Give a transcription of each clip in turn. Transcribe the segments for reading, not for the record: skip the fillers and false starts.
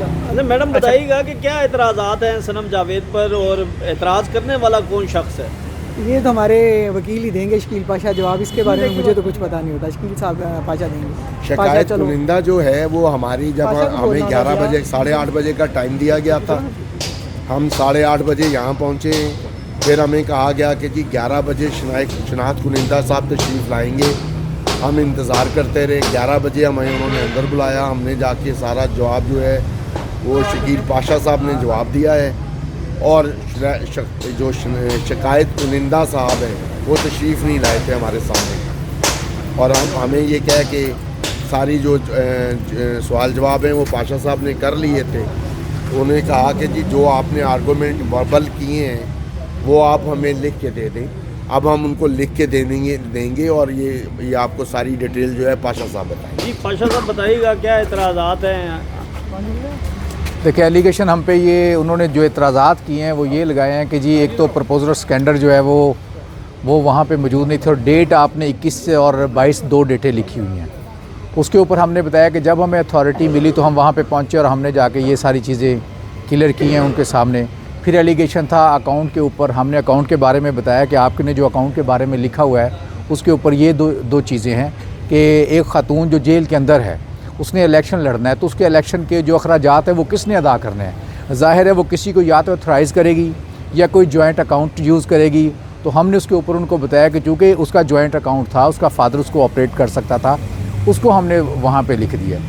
अच्छा मैडम बताइएगा कि क्या एतराज़ात हैं सनम जावेद पर और एतराज़ करने वाला कौन शख्स है? ये तो हमारे वकील ही देंगे, शकील पाशा, जवाब इसके बारे में मुझे तो कुछ पता नहीं होता। शकील साहब पाशा देंगे। शिकायत कुनिंदा जो है वो हमारी जब हमें 11 बजे 8:30 बजे का टाइम दिया गया था, हम 8:30 बजे यहाँ पहुँचे। फिर हमें कहा गया कि जी 11 बजे शनाख्त कुनिंदा साहब तशरीफ़ लाएंगे। हम इंतज़ार करते रहे। 11 बजे हमें उन्होंने अंदर बुलाया। हमने जाके सारा जवाब जो है वो शकील पाशा साहब ने जवाब दिया है और जो शिकायत कुनिंदा साहब हैं वो तशरीफ़ नहीं लाए थे हमारे सामने। और हमें ये कह के सारी जो सवाल जवाब हैं वो पाशा साहब ने कर लिए थे। उन्होंने कहा कि जी जो आपने आर्गूमेंट वर्बल किए हैं वो आप हमें लिख के दे दें। अब हम उनको लिख के देंगे और ये आपको सारी डिटेल जो है पाशा साहब बताएंगे। जी पाशा साहब बताइएगा क्या एतराज़ात हैं? देखिए एलिगेशन हम पे ये उन्होंने जो एतराज़ात किए हैं वो ये लगाए हैं कि जी एक तो प्रपोजर स्कैंडर जो है वो वहाँ पे मौजूद नहीं थे और डेट आपने 21 और 22 2 डेटें लिखी हुई हैं। उसके ऊपर हमने बताया कि जब हमें अथॉरिटी मिली तो हम वहाँ पे पहुँचे और हमने जाके ये सारी चीज़ें क्लियर की हैं उनके सामने। फिर एलिगेशन था अकाउंट के ऊपर, हमने अकाउंट के बारे में बताया कि आपने जो अकाउंट के बारे में लिखा हुआ है उसके ऊपर ये दो चीज़ें हैं कि एक ख़ातून जो जेल के अंदर है उसने इलेक्शन लड़ना है तो उसके इलेक्शन के जो अखराजात है वो किसने अदा करने हैं। ज़ाहिर है वो किसी को या तो ऑथराइज़ करेगी या कोई जॉइंट अकाउंट यूज़ करेगी। तो हमने उसके ऊपर उनको बताया कि चूँकि उसका जॉइंट अकाउंट था, उसका फादर उसको ऑपरेट कर सकता था, उसको हमने वहाँ पे लिख दिया।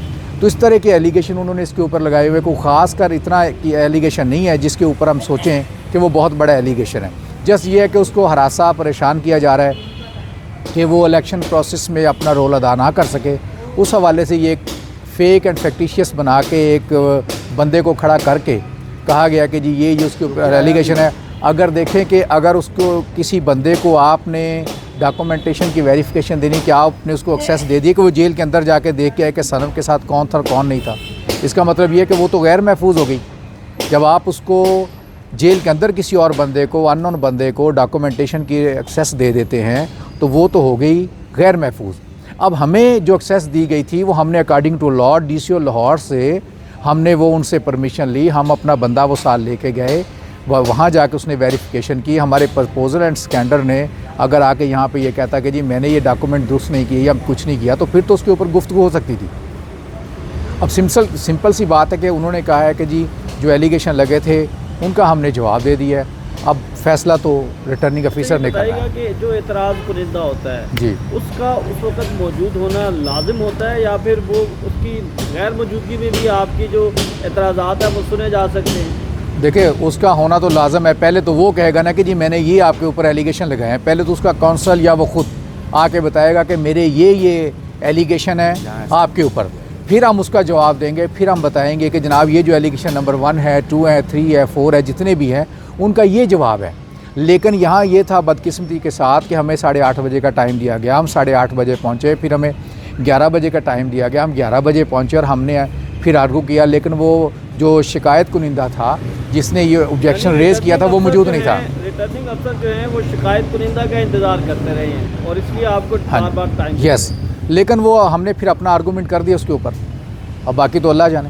तो इस तरह के एलिगेशन उन्होंने इसके ऊपर लगाए हुए। कोई ख़ास कर इतना कि एलिगेशन नहीं है जिसके ऊपर हम सोचें कि वो बहुत बड़ा एलिगेशन है। जस्ट ये है कि उसको हरासा परेशान किया जा रहा है कि वो इलेक्शन प्रोसेस में अपना रोल अदा ना कर सके। उस हवाले से ये एक फेक एंड फैक्टिशियस बना के एक बंदे को खड़ा करके कहा गया कि जी ये उसके ऊपर एलिगेशन है। अगर देखें कि अगर उसको किसी बंदे को आपने डॉक्यूमेंटेशन की वेरिफिकेशन देनी कि आपने उसको एक्सेस दे दिए कि वो जेल के अंदर जाके देख के आए कि सनम के साथ कौन था कौन नहीं था, इसका मतलब ये है कि वो तो गैर महफूज हो गई। जब आप उसको जेल के अंदर किसी और बंदे को, अननोन बंदे को डॉक्यूमेंटेशन की एक्सेस दे देते हैं तो वो तो हो गई गैर महफूज। अब हमें जो एक्सेस दी गई थी वो हमने according to law DCO Lahore से हमने वो उनसे परमिशन ली। हम अपना बंदा वो साल लेके गए, वहाँ जाके उसने वेरिफिकेशन की। हमारे प्रपोजल एंड स्कैंडर ने अगर आके यहाँ पे ये कहता कि जी मैंने ये डॉक्यूमेंट दुरुस्त नहीं किए या कुछ नहीं किया तो फिर तो उसके ऊपर गुफ्तगू हो सकती थी। अब सिंपल सी बात है कि उन्होंने कहा है कि जी जो एलिगेशन लगे थे उनका हमने जवाब दे दिया है। अब फैसला तो रिटर्निंग ऑफिसर ने करना है। कि जो एतराज़ कुनिंदा होता है जी उसका उस वक्त मौजूद होना लाजिम होता है या फिर वो उसकी गैर मौजूदगी में भी आपकी जो एतराज़ात है वो सुने जा सकते हैं? देखिए उसका होना तो लाजम है। पहले तो वो कहेगा ना कि जी मैंने ये आपके ऊपर एलिगेशन लगाए हैं, पहले तो उसका काउंसल या वो खुद आके बताएगा कि मेरे ये एलिगेशन है आपके ऊपर। फिर हम उसका जवाब देंगे, फिर हम बताएंगे कि जनाब ये जो एलिगेशन नंबर 1 है, 2 है, 3 है, 4 है, जितने भी हैं उनका ये जवाब है। लेकिन यहाँ ये था बदकिस्मती के साथ कि हमें 8:30 बजे का टाइम दिया गया, हम 8:30 बजे पहुँचे। फिर हमें 11 बजे का टाइम दिया गया, हम 11 बजे पहुँचे और हमने फिर आर्गू किया। लेकिन वो जो शिकायत कुनिंदा था जिसने ये ऑब्जेक्शन रेज़ किया था वो मौजूद नहीं था। रिटर्निंग अफसर जो हैं वो शिकायत कुनिंदा का इंतज़ार करते रहे हैं और इसलिए आपको बार टाइम यस, लेकिन वो हमने फिर अपना आर्गूमेंट कर दिया उसके ऊपर। अब बाकी तो अल्लाह जाने।